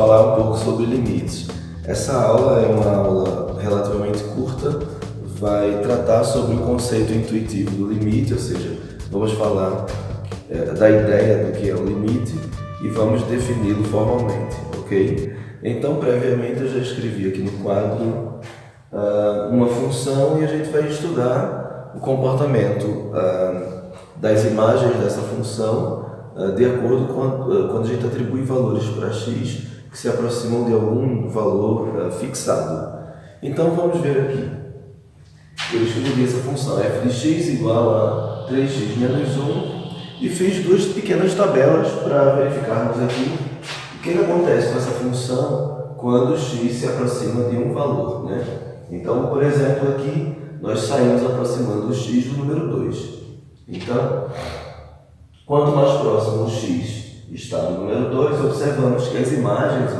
falar um pouco sobre limites. Essa aula é uma aula relativamente curta, vai tratar sobre o conceito intuitivo do limite, ou seja, vamos falar da ideia do que é o limite e vamos defini-lo formalmente, ok? Então, previamente eu já escrevi aqui no quadro uma função e a gente vai estudar o comportamento das imagens dessa função de acordo com quando a gente atribui valores para x que se aproximam de algum valor fixado. Então vamos ver aqui. Eu escrevi essa função f de x igual a 3x menos 1 e fiz duas pequenas tabelas para verificarmos aqui o que acontece com essa função quando x se aproxima de um valor, né? Então, por exemplo, aqui nós saímos aproximando o x do número 2. Então, quanto mais próximo o x está do número 2, observamos que as imagens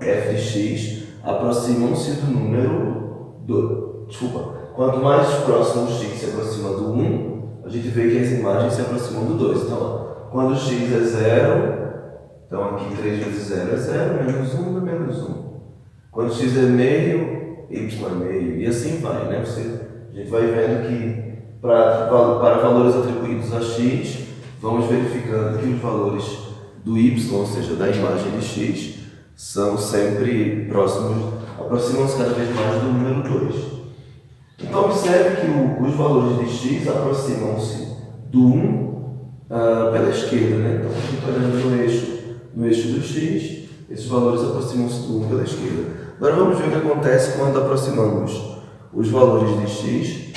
f de x aproximam-se do número 2. Desculpa. Quanto mais próximo o x se aproxima do 1, a gente vê que as imagens se aproximam do 2. Então, quando o x é 0, então aqui 3 vezes 0 é 0, menos 1 é menos 1. Quando x é meio, y é meio, e assim vai, né? A gente vai vendo que para valores atribuídos a x, vamos verificando que os valores do y, ou seja, da imagem de x, são sempre próximos, aproximam-se cada vez mais do número 2. Então, observe que os valores de x aproximam-se do 1 pela esquerda, né? Então, a gente está olhando no eixo do x, esses valores aproximam-se do 1 pela esquerda. Agora vamos ver o que acontece quando aproximamos os valores de x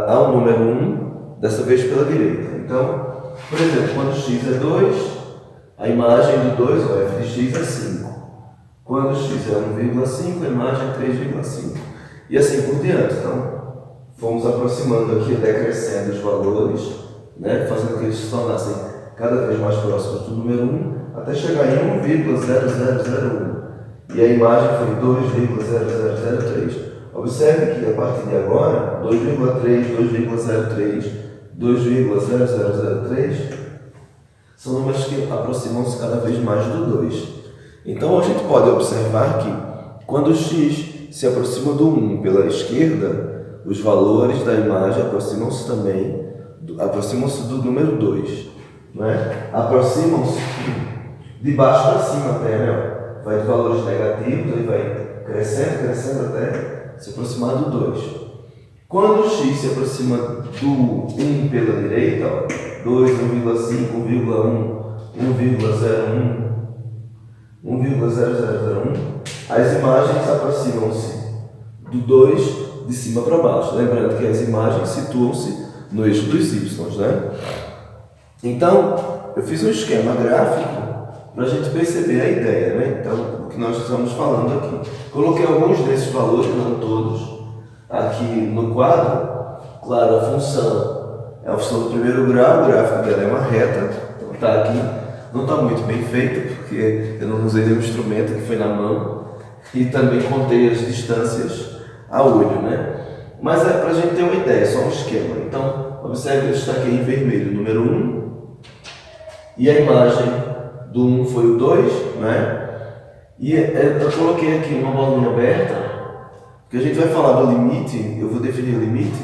ao número 1, dessa vez pela direita. Então, por exemplo, quando x é 2, a imagem do 2, ou f de x, é 5. Quando x é 1,5, a imagem é 3,5. E assim por diante. Então, fomos aproximando aqui, decrescendo os valores, né, fazendo com que eles se tornassem cada vez mais próximos do número 1, até chegar em 1,0001. E a imagem foi 2,0003. Observe que a partir de agora, 2,3, 2,03, 2,0003 são números que aproximam-se cada vez mais do 2. Então a gente pode observar que quando x se aproxima do 1 pela esquerda, os valores da imagem aproximam-se do número 2. Né? Aproximam-se de baixo para cima até, né? Vai de valores negativos e vai crescendo até se aproximar do 2. Quando o x se aproxima do 1 pela direita, 2, 1,5, 1,1, 1,01, 1,0001, as imagens aproximam-se do 2 de cima para baixo. Lembrando que as imagens situam-se no eixo dos y, né? Então, eu fiz um esquema gráfico para a gente perceber a ideia, né? Então, o que nós estamos falando aqui. Coloquei alguns desses valores, não todos, aqui no quadro. Claro, a função é a função do primeiro grau, o gráfico dela é uma reta, então está aqui. Não está muito bem feito, porque eu não usei nenhum instrumento, que foi na mão, e também contei as distâncias a olho, né? Mas é para a gente ter uma ideia, só um esquema. Então, observe que eu destaquei em vermelho o número 1, e a imagem do 1 foi o 2, né? E eu coloquei aqui uma bolinha aberta, porque a gente vai falar do limite, eu vou definir o limite,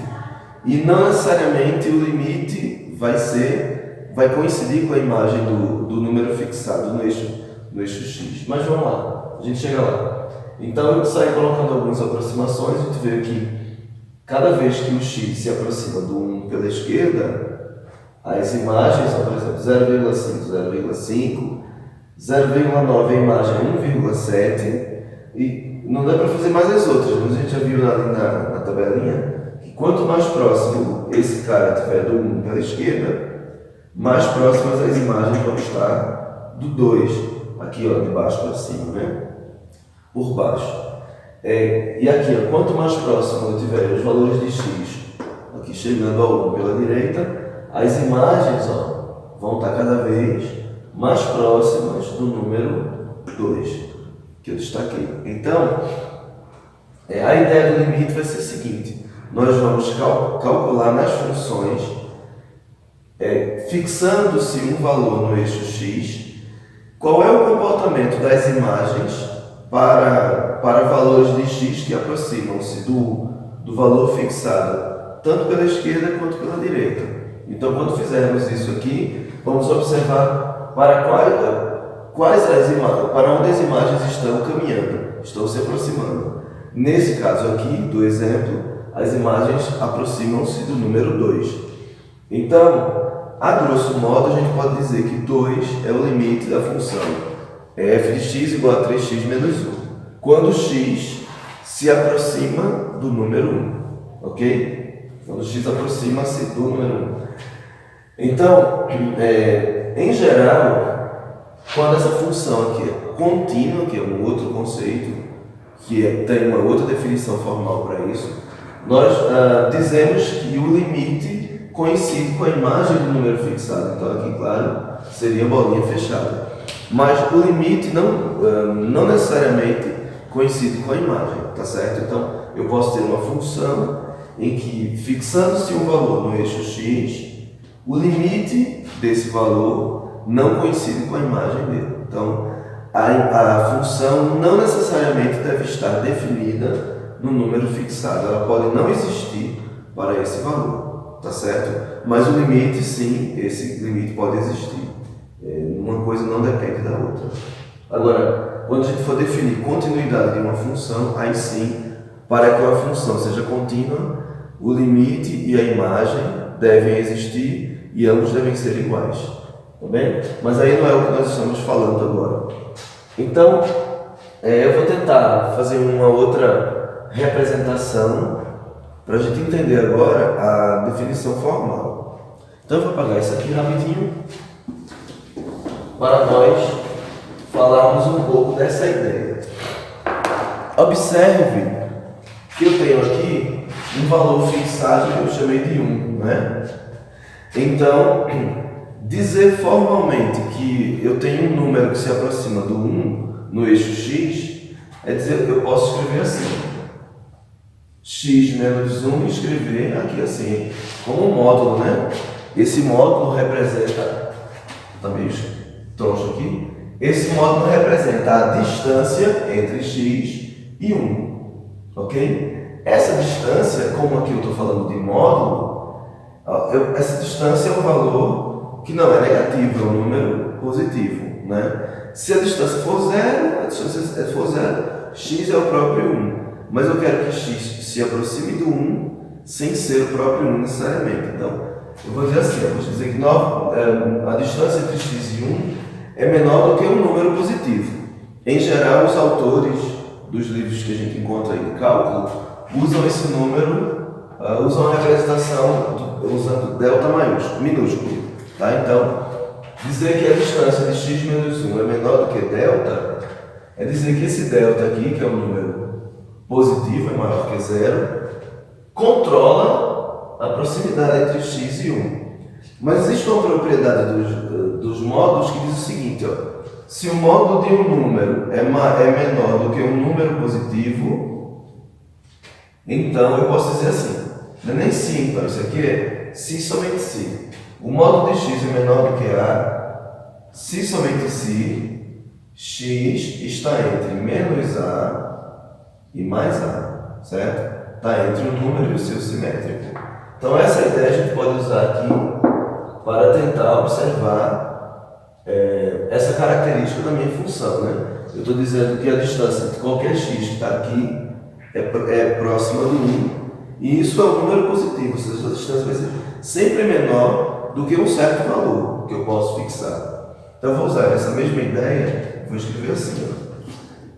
e não necessariamente o limite vai coincidir com a imagem do número fixado no eixo x. Mas vamos lá, a gente chega lá. Então eu saí colocando algumas aproximações, a gente vê que cada vez que o x se aproxima do 1 pela esquerda, as imagens são, por exemplo, 0,5, 0,9 a imagem 1,7, e não dá para fazer mais as outras, mas a gente já viu ali na tabelinha que quanto mais próximo esse cara estiver do 1 pela esquerda, mais próximas as imagens vão estar do 2, aqui ó, de baixo para cima, né? Por baixo. E aqui, ó, quanto mais próximo eu tiver os valores de x, aqui chegando ao 1 pela direita, as imagens vão estar cada vez mais próximas do número 2, que eu destaquei. Então, a ideia do limite vai ser a seguinte: nós vamos calcular nas funções, fixando-se um valor no eixo x, qual é o comportamento das imagens para valores de x que aproximam-se do valor fixado, tanto pela esquerda quanto pela direita. Então, quando fizermos isso aqui, vamos observar para onde as imagens estão caminhando, estão se aproximando. Nesse caso aqui, do exemplo, as imagens aproximam-se do número 2. Então, a grosso modo, a gente pode dizer que 2 é o limite da função f de x igual a 3x menos 1, quando x se aproxima do número 1, ok? Quando x aproxima-se do número 1. Então, em geral, quando essa função aqui é contínua, que é um outro conceito, tem uma outra definição formal para isso, nós dizemos que o limite coincide com a imagem do número fixado. Então aqui, claro, seria bolinha fechada. Mas o limite não necessariamente coincide com a imagem, tá certo? Então eu posso ter uma função em que, fixando-se um valor no eixo x, o limite desse valor não coincide com a imagem dele. Então a função não necessariamente deve estar definida no número fixado. Ela pode não existir para esse valor. Tá certo? Mas o limite, sim, esse limite pode existir. Uma coisa não depende da outra. Agora, quando a gente for definir continuidade de uma função, aí sim, para que a função seja contínua, o limite e a imagem devem existir e ambos devem ser iguais. Tá bem? Mas aí não é o que nós estamos falando agora. Então, eu vou tentar fazer uma outra representação para a gente entender agora a definição formal. Então eu vou apagar isso aqui rapidinho para nós falarmos um pouco dessa ideia. Observe que eu tenho aqui um valor fixado que eu chamei de 1, né? Então, dizer formalmente que eu tenho um número que se aproxima do 1 no eixo x é dizer que eu posso escrever assim: x menos 1 e escrever aqui assim, como um módulo, né? Esse módulo representa, tá meio troncho aqui, esse módulo representa a distância entre x e 1, ok? Essa distância, como aqui eu estou falando de módulo, essa distância é um valor que não é negativo, é um número positivo, né? Se a distância for zero, x é o próprio 1. Mas eu quero que x se aproxime do 1 sem ser o próprio 1 necessariamente. Então, eu vou dizer assim, eu vou dizer que a distância entre x e 1 é menor do que um número positivo. Em geral, os autores dos livros que a gente encontra aí de cálculo usam esse número, usam a representação usando delta minúsculo. Tá? Então, dizer que a distância de x menos 1 é menor do que delta, é dizer que esse delta aqui, que é um número positivo, é maior que zero, controla a proximidade entre x e 1. Mas existe uma propriedade dos módulos que diz o seguinte, ó, se o módulo de um número é menor do que um número positivo, então eu posso dizer assim, não é nem se, então isso aqui é se somente se. O módulo de x é menor do que a, se somente se, x está entre menos a e mais a, certo? Está entre o número e o seu simétrico. Então essa ideia a gente pode usar aqui para tentar observar essa característica da minha função, né? Eu estou dizendo que a distância de qualquer x que está aqui é próxima do 1, e isso é um número positivo, ou seja, a distância vai ser sempre menor do que um certo valor que eu posso fixar. Então eu vou usar essa mesma ideia, vou escrever assim, ó.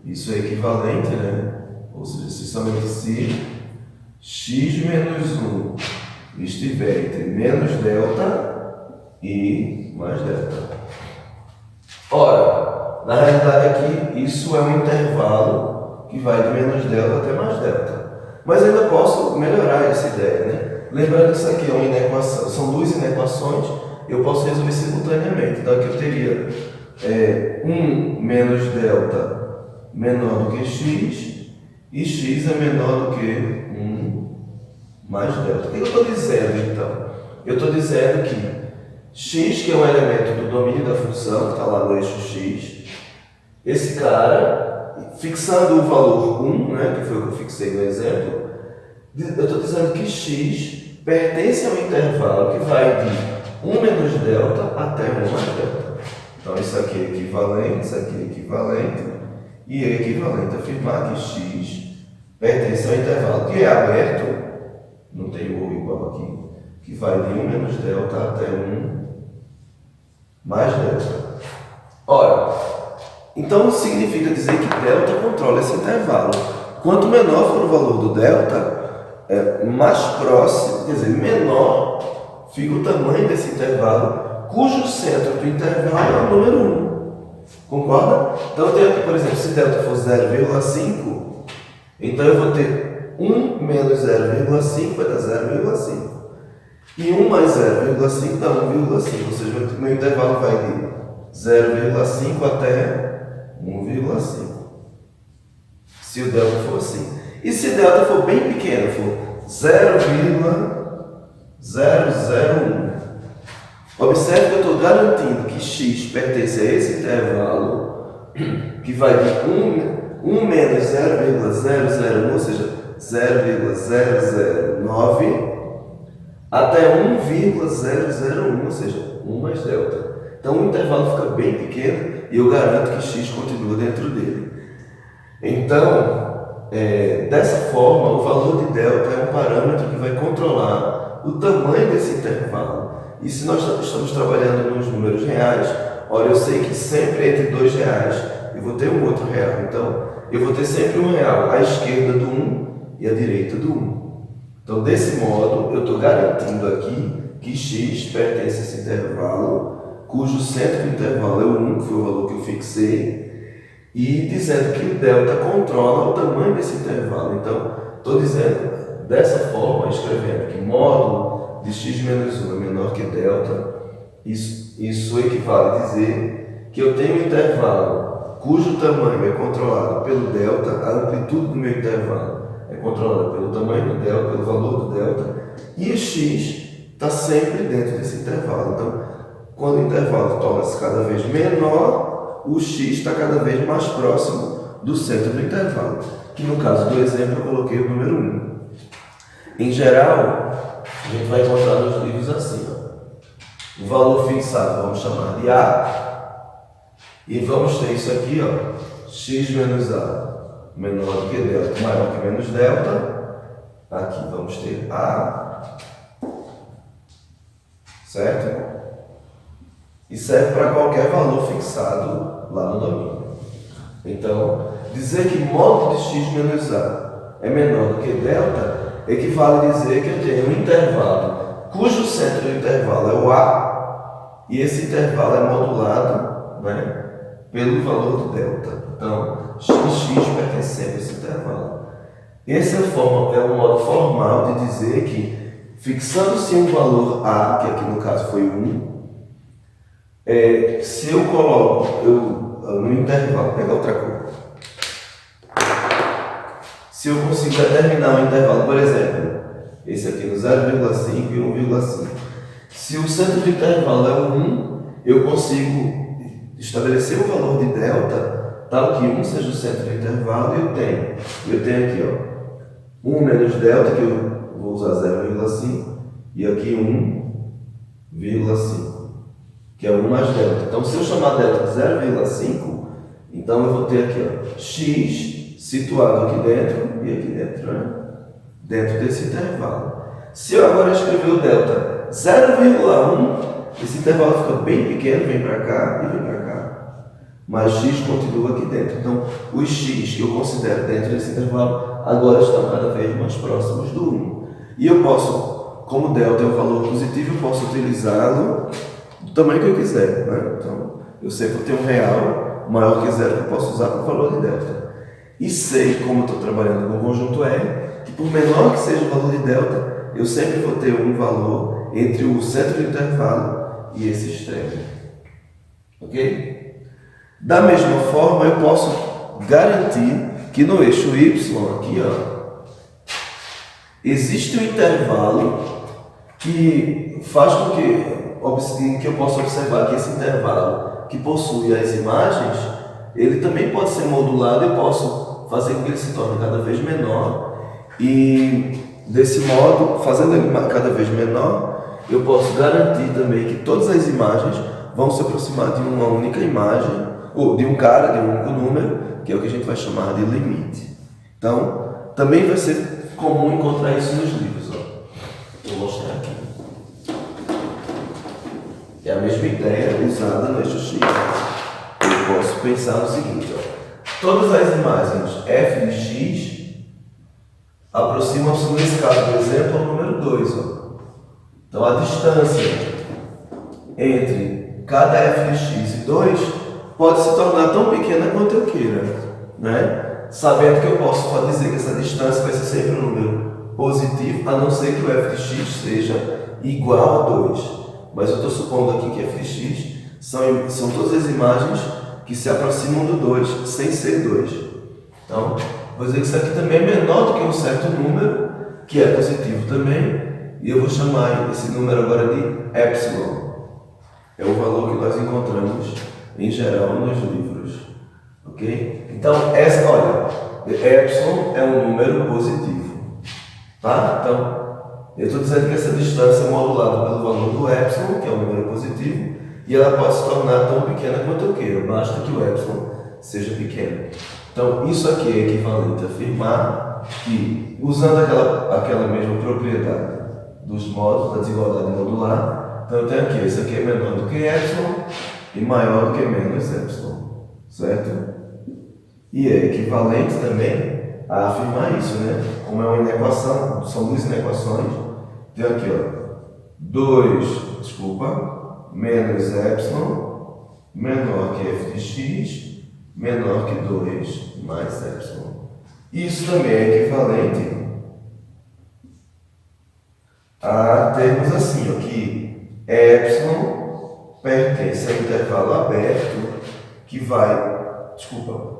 Isso é equivalente, né? Ou seja, se somente se x menos 1 estiver entre menos delta e mais delta. Ora, na realidade aqui, isso é um intervalo que vai de menos delta até mais delta. Mas ainda posso melhorar essa ideia, né? Lembrando que isso aqui é uma inequação, são duas inequações, eu posso resolver simultaneamente. Então aqui eu teria 1 menos delta menor do que x, e x é menor do que 1 mais delta. O que eu estou dizendo então? Eu estou dizendo que x, que é um elemento do domínio da função, que está lá no eixo x, esse cara, fixando o valor 1, né, que foi o que eu fixei no exemplo, eu estou dizendo que x pertence ao intervalo que vai de 1 menos delta até 1 mais delta. Então isso aqui é equivalente, isso aqui é equivalente, e é equivalente a afirmar que x pertence ao intervalo que é aberto, não tem o igual aqui, que vai de 1 menos delta até 1 mais delta. Ora, então significa dizer que delta controla esse intervalo. Quanto menor for o valor do delta, mais próximo, quer dizer, menor fica o tamanho desse intervalo, cujo centro do intervalo é o número 1. Concorda? Então eu tenho aqui, por exemplo, se delta for 0,5, então eu vou ter 1 menos 0,5 vai dar 0,5. E 1 mais 0,5 dá 1,5, ou seja, o meu intervalo vai de 0,5 até 1,5. Se o delta for assim. E se delta for bem pequeno, for 0,001. Observe que eu estou garantindo que x pertence a esse intervalo, que vai de 1 menos 0,001, ou seja, 0,009, até 1,001, ou seja, 1 mais delta. Então o intervalo fica bem pequeno e eu garanto que x continua dentro dele. Então, dessa forma, o valor de delta é um parâmetro que vai controlar o tamanho desse intervalo. E se nós estamos trabalhando nos números reais, olha, eu sei que sempre entre R$2 eu vou ter um outro real. Então, eu vou ter sempre um real à esquerda do 1 e à direita do 1. Então, desse modo, eu estou garantindo aqui que x pertence a esse intervalo, cujo centro do intervalo é o 1, que foi o valor que eu fixei, e dizendo que o delta controla o tamanho desse intervalo. Então, estou dizendo dessa forma, escrevendo que módulo de x menos 1 é menor que delta, isso equivale a dizer que eu tenho um intervalo cujo tamanho é controlado pelo delta, a amplitude do meu intervalo é controlada pelo tamanho do delta, pelo valor do delta, e o x está sempre dentro desse intervalo. Então, quando o intervalo torna-se cada vez menor, o x está cada vez mais próximo do centro do intervalo, que no caso do exemplo eu coloquei o número 1. Em geral, a gente vai encontrar nos livros assim, ó. O valor fixado vamos chamar de A, e vamos ter isso aqui, ó, x menos A menor do que delta, maior que menos delta. Aqui vamos ter A, certo? E serve para qualquer valor fixado lá no domínio. Então, dizer que módulo de x menos A é menor do que delta equivale a dizer que eu tenho um intervalo cujo centro do intervalo é o A e esse intervalo é modulado, né, pelo valor do delta. Então, x pertence sempre a esse intervalo. Esse é um modo formal de dizer que, fixando-se um valor A, que aqui no caso foi 1, se eu coloco no intervalo, vou pegar outra cor. Se eu consigo determinar um intervalo, por exemplo, esse aqui no 0,5 e 1,5. Se o centro do intervalo é o 1, eu consigo estabelecer o valor de delta tal que 1 seja o centro do intervalo e eu tenho aqui, ó, 1 menos delta, que eu vou usar 0,5, e aqui 1,5, que é 1 mais delta. Então, se eu chamar delta de 0,5, então eu vou ter aqui, ó, x situado aqui dentro e aqui dentro, né? Dentro desse intervalo. Se eu agora escrever o delta 0,1, esse intervalo fica bem pequeno, vem para cá e vem para cá. Mas x continua aqui dentro. Então, os x que eu considero dentro desse intervalo agora estão cada vez mais próximos do 1. E eu posso, como delta é um valor positivo, eu posso utilizá-lo do tamanho que eu quiser, né? Então, eu sei que eu tenho um real maior que 0 que eu posso usar para o valor de delta. E sei, como eu estou trabalhando com o conjunto R, que por menor que seja o valor de delta, eu sempre vou ter um valor entre o centro do intervalo e esse extremo. Ok? Da mesma forma, eu posso garantir que no eixo Y, aqui, ó, existe um intervalo que faz com que eu possa observar que esse intervalo que possui as imagens, ele também pode ser modulado e posso fazer com que ele se torne cada vez menor, e desse modo, fazendo ele cada vez menor, eu posso garantir também que todas as imagens vão se aproximar de uma única imagem, ou de um cara, de um único número, que é o que a gente vai chamar de limite. Então, também vai ser comum encontrar isso nos livros. Ó. Vou mostrar aqui. É a mesma ideia usada no eixo X. Eu posso pensar no seguinte, ó. Todas as imagens f de x aproximam-se, nesse caso do exemplo, ao número 2. Ó. Então, a distância entre cada f de x e 2 pode se tornar tão pequena quanto eu queira, né? Sabendo que eu posso dizer que essa distância vai ser sempre um número positivo, a não ser que o f de x seja igual a 2. Mas eu estou supondo aqui que f de x são todas as imagens que se aproximam do 2, sem ser 2. Então, vou dizer que isso aqui também é menor do que um certo número, que é positivo também, e eu vou chamar esse número agora de epsilon. É o valor que nós encontramos, em geral, nos livros. Ok? Então, olha, epsilon é um número positivo. Tá? Então, eu estou dizendo que essa distância é modulada pelo valor do epsilon, que é um número positivo, e ela pode se tornar tão pequena quanto eu queira, basta que o epsilon seja pequeno. Então, isso aqui é equivalente a afirmar que, usando aquela mesma propriedade dos modos da desigualdade modular, então eu tenho aqui, esse aqui é menor do que epsilon e maior do que menos epsilon, certo? E é equivalente também a afirmar isso, né? Como é uma inequação, são duas inequações, tem aqui, ó, menos epsilon menor que f de x menor que 2 mais epsilon. Isso também é equivalente a termos assim, ó, que epsilon pertence ao intervalo aberto que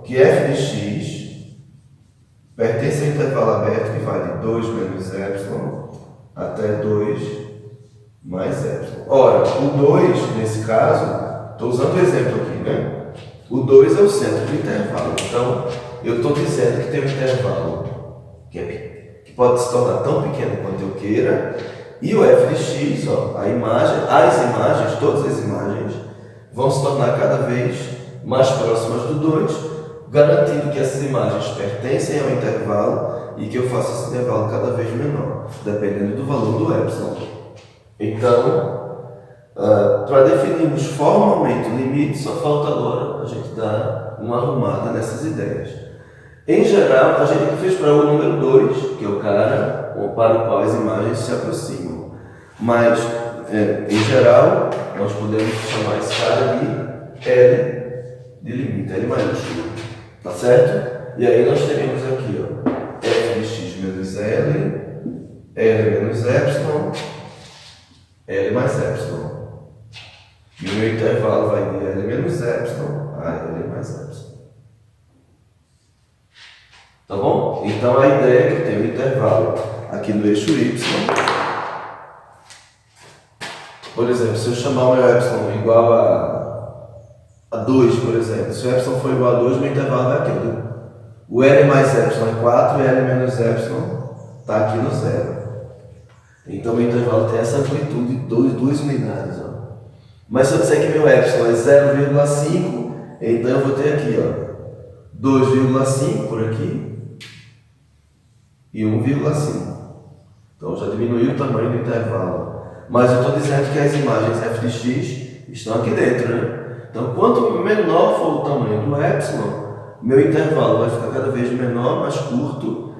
que f de x pertence ao intervalo aberto que vai de 2 menos epsilon até 2 mais epsilon. Ora, o 2, nesse caso, estou usando o exemplo aqui, né? O 2 é o centro do intervalo. Então, eu estou dizendo que tem um intervalo que pode se tornar tão pequeno quanto eu queira, e o f de x, ó, as imagens, todas as imagens, vão se tornar cada vez mais próximas do 2, garantindo que essas imagens pertencem ao intervalo e que eu faço esse intervalo cada vez menor, dependendo do valor do epsilon. Então, para definirmos formalmente o limite, só falta agora a gente dar uma arrumada nessas ideias. Em geral, a gente fez para o número 2, que é o cara para o qual as imagens se aproximam. Mas, em geral, nós podemos chamar esse cara de L de limite, L maiúsculo. Tá certo? E aí nós teremos aqui, ó, f de x menos L, L menos epsilon, L mais epsilon. E o meu intervalo vai de L menos epsilon a L mais epsilon. Tá bom? Então a ideia é que eu tenho um intervalo aqui no eixo Y. Por exemplo, se eu chamar o meu epsilon igual a 2, por exemplo, se o epsilon for igual a 2, meu intervalo é aquele. O L mais epsilon é 4 e L menos epsilon está aqui no 0. Então meu intervalo tem essa amplitude de 2 unidades. Ó. Mas se eu disser que meu epsilon é 0,5, então eu vou ter aqui, ó, 2,5 por aqui e 1,5. Então já diminuiu o tamanho do intervalo. Mas eu estou dizendo que as imagens f de x estão aqui dentro, né? Então quanto menor for o tamanho do epsilon, meu intervalo vai ficar cada vez menor, mais curto,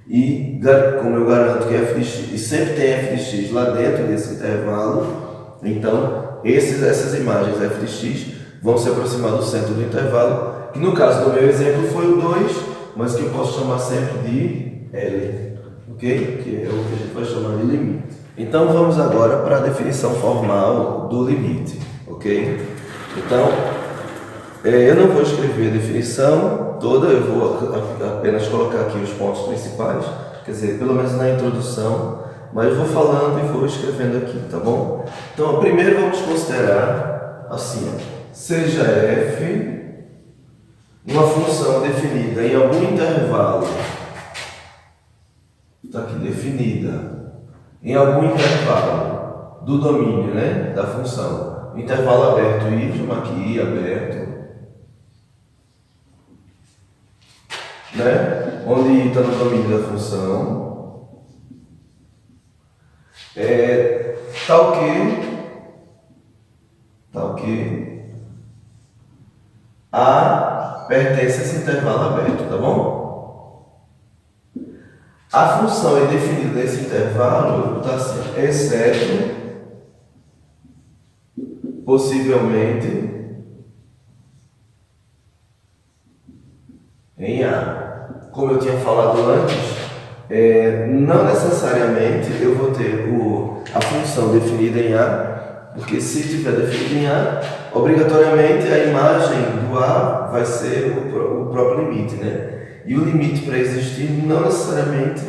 e como eu garanto que f de x, e sempre tem f de x lá dentro desse intervalo, então essas imagens f de x vão se aproximar do centro do intervalo, que no caso do meu exemplo foi o 2, mas que eu posso chamar sempre de L, ok? Que é o que a gente vai chamar de limite. Então vamos agora para a definição formal do limite, ok? Então, eu não vou escrever a definição toda, eu vou apenas colocar aqui os pontos principais, quer dizer, pelo menos na introdução, mas eu vou falando e vou escrevendo aqui, tá bom? Então, primeiro vamos considerar assim, ó, seja f uma função definida em algum intervalo, está aqui definida em algum intervalo do domínio, né, da função, intervalo aberto y, aqui aberto, né, onde i está no domínio da função, tal que A pertence a esse intervalo aberto, tá bom? A função é definida nesse intervalo, eu vou botar assim, exceto, possivelmente, em A. Como eu tinha falado antes, não necessariamente eu vou ter a função definida em A, porque se estiver definida em A, obrigatoriamente a imagem do A vai ser o próprio limite, né? E o limite para existir, não necessariamente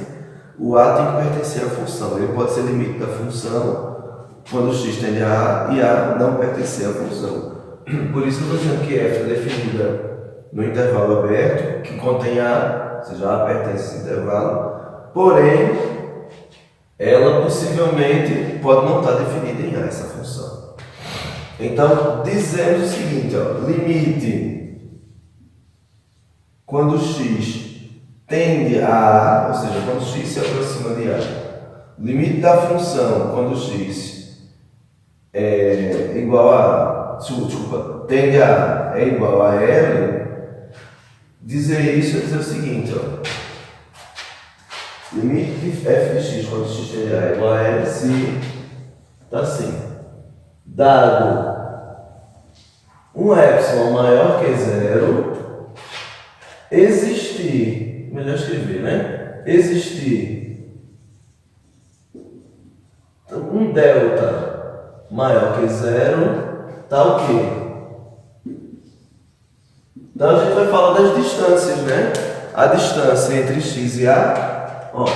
o A tem que pertencer à função. Ele pode ser limite da função quando x tende a A e A não pertencer à função. Por isso eu estou dizendo que f é definida no intervalo aberto, que contém A, ou seja, A pertence a esse intervalo, porém, ela possivelmente pode não estar definida em A, essa função. Então, dizemos o seguinte, ó, limite quando x tende a A, ou seja, quando x se aproxima de A, limite da função quando x é igual a, tende a A é igual a L, dizer isso é dizer o seguinte, ó, limite de f de x quando x tende a A é igual a L se está assim, dado um epsilon maior que zero, existir, melhor escrever, né? Existir um delta maior que zero, tal que. Então a gente vai falar das distâncias, né? A distância entre x e A, ó.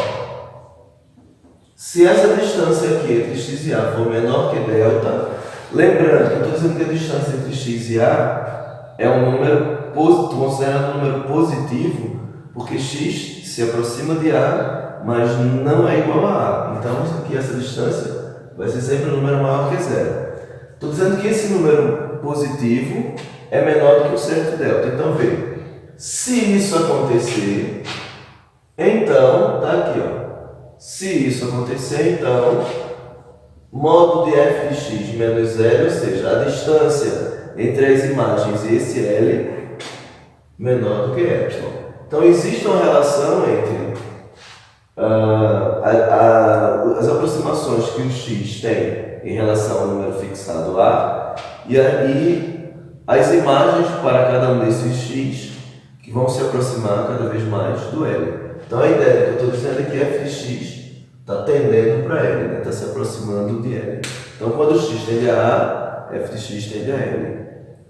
Se essa distância aqui entre x e A for menor que delta, lembrando que eu estou dizendo que a distância entre x e A é um número considerado um número positivo, porque x se aproxima de A, mas não é igual a A. Então aqui essa distância vai ser sempre um número maior que zero. Estou dizendo que esse número positivo é menor do que o certo delta. Então vê, se isso acontecer, então, tá aqui, ó. Se isso acontecer, então, módulo de f de x menos L, ou seja, a distância entre as imagens e esse L menor do que epsilon. Então, existe uma relação entre as aproximações que o x tem em relação ao número fixado A e aí as imagens para cada um desses x que vão se aproximar cada vez mais do L. Então, a ideia que eu estou dizendo é que f de x está tendendo para L, né? Está se aproximando de L. Então, quando o x tende a A, f de x tende a L.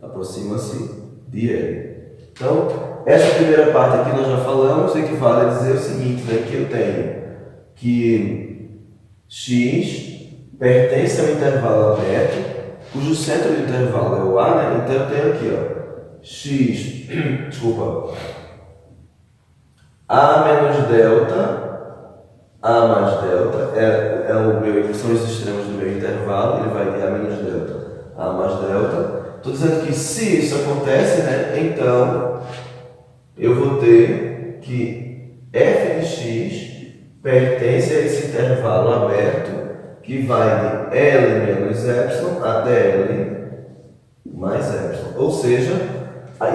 Aproxima-se de L. Então, essa primeira parte aqui nós já falamos, equivale a dizer o seguinte, né? Que eu tenho que x pertence ao intervalo aberto, cujo centro do intervalo é o A, né? Então, eu tenho aqui, ó, x, desculpa, A menos delta, A mais delta, são os extremos do meu intervalo, ele vai de A menos delta, A mais delta. Estou dizendo que se isso acontece, né, então eu vou ter que f de x pertence a esse intervalo aberto que vai de L menos epsilon até L mais epsilon. Ou seja,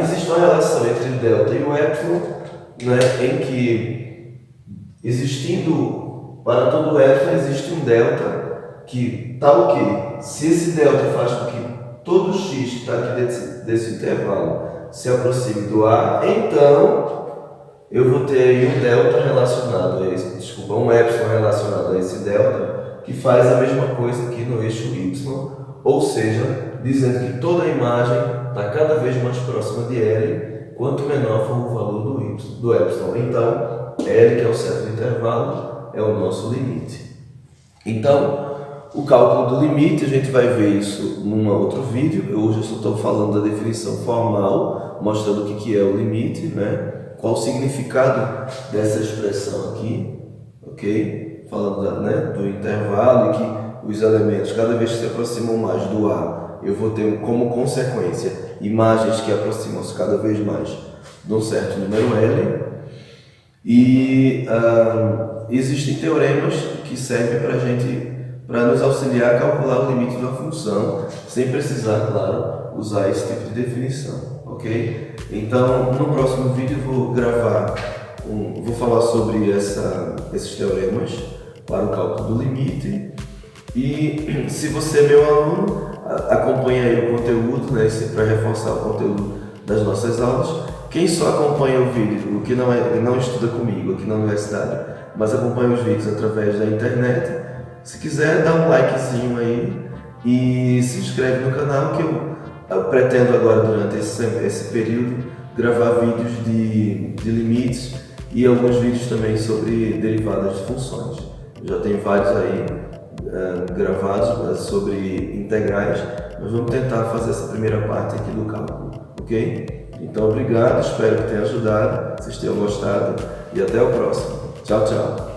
existe uma relação entre delta e o epsilon, né, em que, existindo para todo epsilon, existe um delta que, tal que, se esse delta faz com que todo x que está aqui desse intervalo se aproxime do A, então eu vou ter aí um delta relacionado a esse, desculpa, um epsilon relacionado a esse delta, que faz a mesma coisa aqui no eixo y, ou seja, dizendo que toda a imagem está cada vez mais próxima de L, quanto menor for o valor do epsilon. Então, L, que é o centro do intervalo, é o nosso limite. Então, o cálculo do limite, a gente vai ver isso num outro vídeo. Hoje eu só estou falando da definição formal, mostrando o que é o limite, né? Qual o significado dessa expressão aqui, ok? Falando do intervalo e que os elementos, cada vez que se aproximam mais do A, eu vou ter como consequência imagens que aproximam-se cada vez mais de um certo número L. E existem teoremas que servem para nos auxiliar a calcular o limite de uma função, sem precisar, claro, usar esse tipo de definição, ok? Então, no próximo vídeo eu vou falar sobre esses teoremas para o cálculo do limite. E se você é meu aluno, acompanha aí o conteúdo, né, para reforçar o conteúdo das nossas aulas. Quem só acompanha o vídeo, o que não estuda comigo aqui na universidade, mas acompanha os vídeos através da internet, se quiser, dá um likezinho aí e se inscreve no canal, que eu pretendo agora, durante esse período, gravar vídeos de limites e alguns vídeos também sobre derivadas de funções. Eu já tenho vários aí gravados sobre integrais, mas vamos tentar fazer essa primeira parte aqui do cálculo, ok? Então, obrigado, espero que tenha ajudado, vocês tenham gostado e até o próximo. Tchau, tchau!